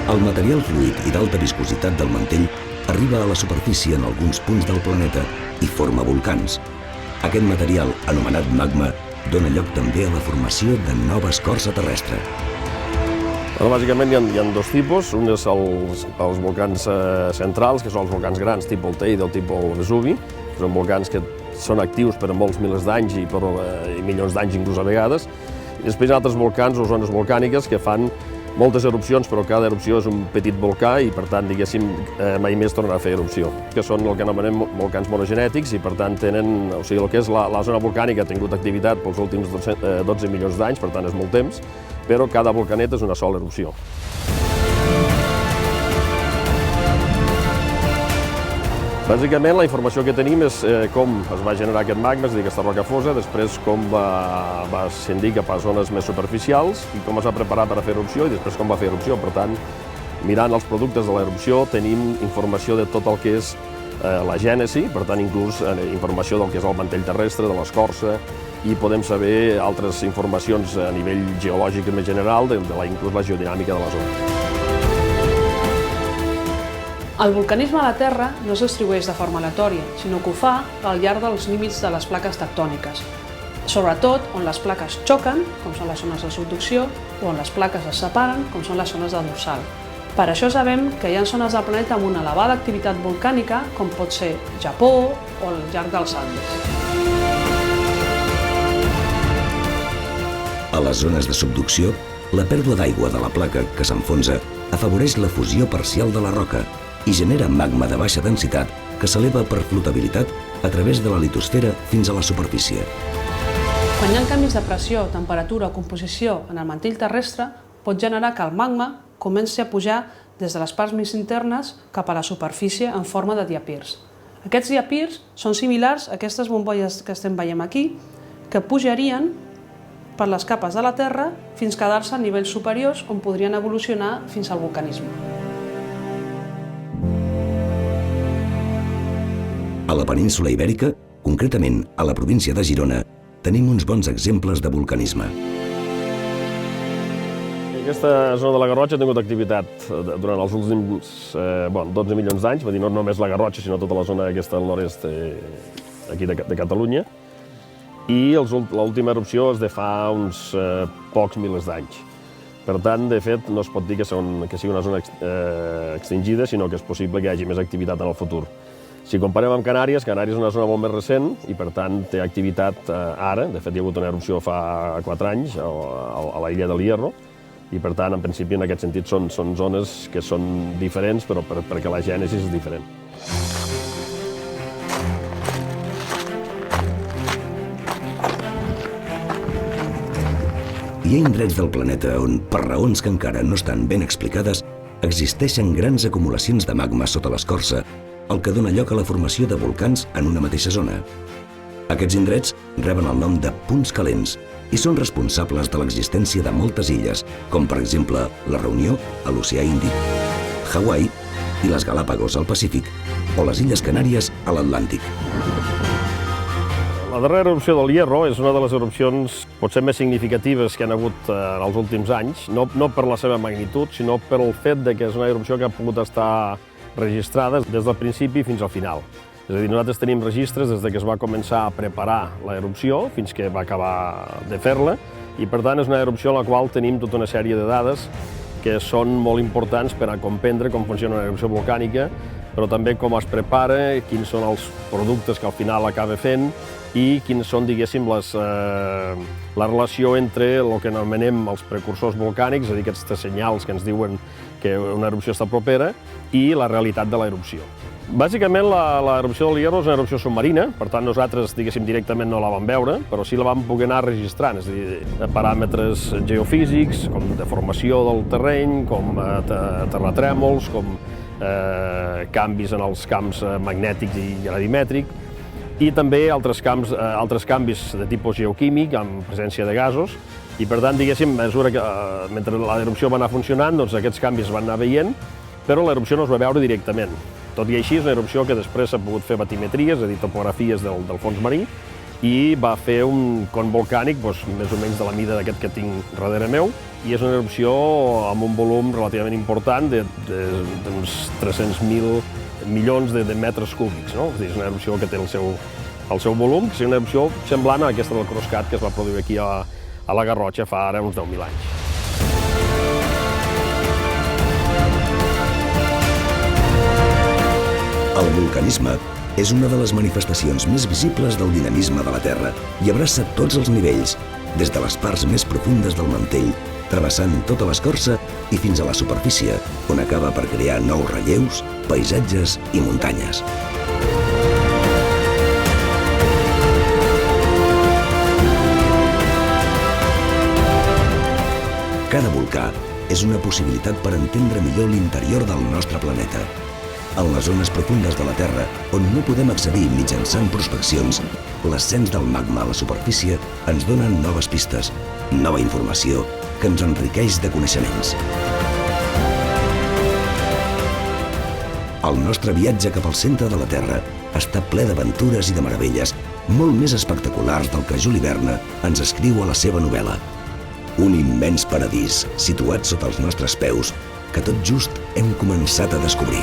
El material fluid i d'alta viscositat del mantell arriba a la superfície en alguns punts del planeta i forma volcans. Aquest material, anomenat magma, dona lloc també a la formació de nova escorça terrestre. Bàsicament hi ha dos tipus. Un és els volcans centrals, que són els volcans grans, tipus el Teide o tipus el Vesuvi. Són volcans que són actius per molts milers d'anys i per milions d'anys inclús a vegades. I després hi ha altres volcans o zones volcàniques que fan moltes erupcions, però cada erupció és un petit volcà i, per tant, diguéssim, mai més tornarà a fer erupció. Que són el que anomenem volcans monogenètics i, per tant, tenen, o sigui, el que és la zona volcànica ha tingut activitat pels últims 12 milions d'anys, per tant, és molt temps, però cada volcanet és una sola erupció. Bàsicament, la informació que tenim és com es va generar aquest magma, és a dir, aquesta roca fosa, després com va ascendir cap a zones més superficials i com es va preparar per a fer erupció i després com va fer erupció. Per tant, mirant els productes de l'erupció, tenim informació de tot el que és la gènesi, per tant, inclús informació del que és el mantell terrestre, de l'escorça, i podem saber altres informacions a nivell geològic més general, inclús la geodinàmica de la zona. El vulcanisme a la Terra no es distribueix de forma aleatòria, sinó que ho fa al llarg dels límits de les plaques tectòniques, sobretot on les plaques xoquen, com són les zones de subducció, o on les plaques es separen, com són les zones de dorsal. Per això sabem que hi ha zones del planeta amb una elevada activitat volcànica, com pot ser Japó o al llarg dels Andes. A les zones de subducció, la pèrdua d'aigua de la placa que s'enfonsa afavoreix la fusió parcial de la roca i genera magma de baixa densitat que s'eleva per flotabilitat a través de la litosfera fins a la superfície. Quan hi ha canvis de pressió, temperatura o composició en el mantell terrestre, pot generar que el magma comenci a pujar des de les parts més internes cap a la superfície en forma de diapirs. Aquests diapirs són similars a aquestes bombolles que estem veient aquí, que pujarien per les capes de la Terra fins a quedar-se a nivells superiors on podrien evolucionar fins al vulcanisme. A la península Ibèrica, concretament a la província de Girona, tenim uns bons exemples de vulcanisme. Aquesta zona de la Garrotxa ha tingut activitat durant els últims 12 milions d'anys, vull dir, no només la Garrotxa, sinó tota la zona aquesta al nord-est aquí de Catalunya. I l'última erupció és de fa uns pocs milers d'anys. Per tant, de fet, no es pot dir que sigui una zona extingida, sinó que és possible que hi hagi més activitat en el futur. Si comparem amb Canàries, Canàries és una zona molt més recent i, per tant, té activitat ara. De fet, hi ha hagut una erupció fa 4 anys a l'illa del Hierro i, per tant, en principi, en aquest sentit, són zones que són diferents, però perquè la gènesi és diferent. Hi ha indrets del planeta on, per raons que encara no estan ben explicades, existeixen grans acumulacions de magma sota l'escorça, el que dona lloc a la formació de volcans en una mateixa zona. Aquests indrets reben el nom de punts calents i són responsables de l'existència de moltes illes, com per exemple la Reunió a l'Oceà Índic, Hawaii i les Galápagos al Pacífic, o les Illes Canàries a l'Atlàntic. La darrera erupció del Hierro és una de les erupcions potser més significatives que han hagut en els últims anys, no per la seva magnitud, sinó pel fet que és una erupció que ha pogut estar registrada des del principi fins al final. És a dir, nosaltres tenim registres des que es va començar a preparar l'erupció fins que va acabar de fer-la i, per tant, és una erupció en la qual tenim tota una sèrie de dades que són molt importants per a comprendre com funciona una erupció volcànica, però també com es prepara, quins són els productes que al final acaba fent i quins són, diguéssim, la relació entre el que anomenem els precursors volcànics, és a dir, aquests senyals que ens diuen que una erupció està propera, i la realitat de l'erupció. Bàsicament, l'erupció del Hierro és una erupció submarina, per tant, nosaltres, diguéssim, directament no la vam veure, però sí la vam poder anar registrant, és a dir, paràmetres geofísics, com deformació del terreny, com terratrèmols, com canvis en els camps magnètics i gradimètric, i també altres canvis de tipus geoquímic, amb presència de gasos, i per tant, diguéssim, mentre l'erupció va anar funcionant, doncs aquests canvis es van anar veient, però l'erupció no es va veure directament. Tot i així, és una erupció que després s'ha pogut fer batimetries, és a dir, topografies del fons marí, i va fer un con volcànic més o menys de la mida d'aquest que tinc darrere meu, i és una erupció amb un volum relativament important d'uns 300.000 milions de metres cúbics. És una erupció que té el seu volum, que és una erupció semblant a aquesta del Croscat que es va produir aquí a la Garrotxa fa ara uns 10.000 anys. El vulcanisme és una de les manifestacions més visibles del dinamisme de la Terra i abraça tots els nivells, des de les parts més profundes del mantell, travessant tota l'escorça i fins a la superfície, on acaba per crear nous relleus, paisatges i muntanyes. Cada volcà és una possibilitat per entendre millor l'interior del nostre planeta. En les zones profundes de la Terra, on no podem accedir mitjançant prospeccions, l'ascens del magma a la superfície ens dona noves pistes, nova informació que ens enriqueix de coneixements. El nostre viatge cap al centre de la Terra està ple d'aventures i de meravelles, molt més espectaculars del que Juli Verne ens escriu a la seva novel·la. Un immens paradís situat sota els nostres peus que tot just hem començat a descobrir.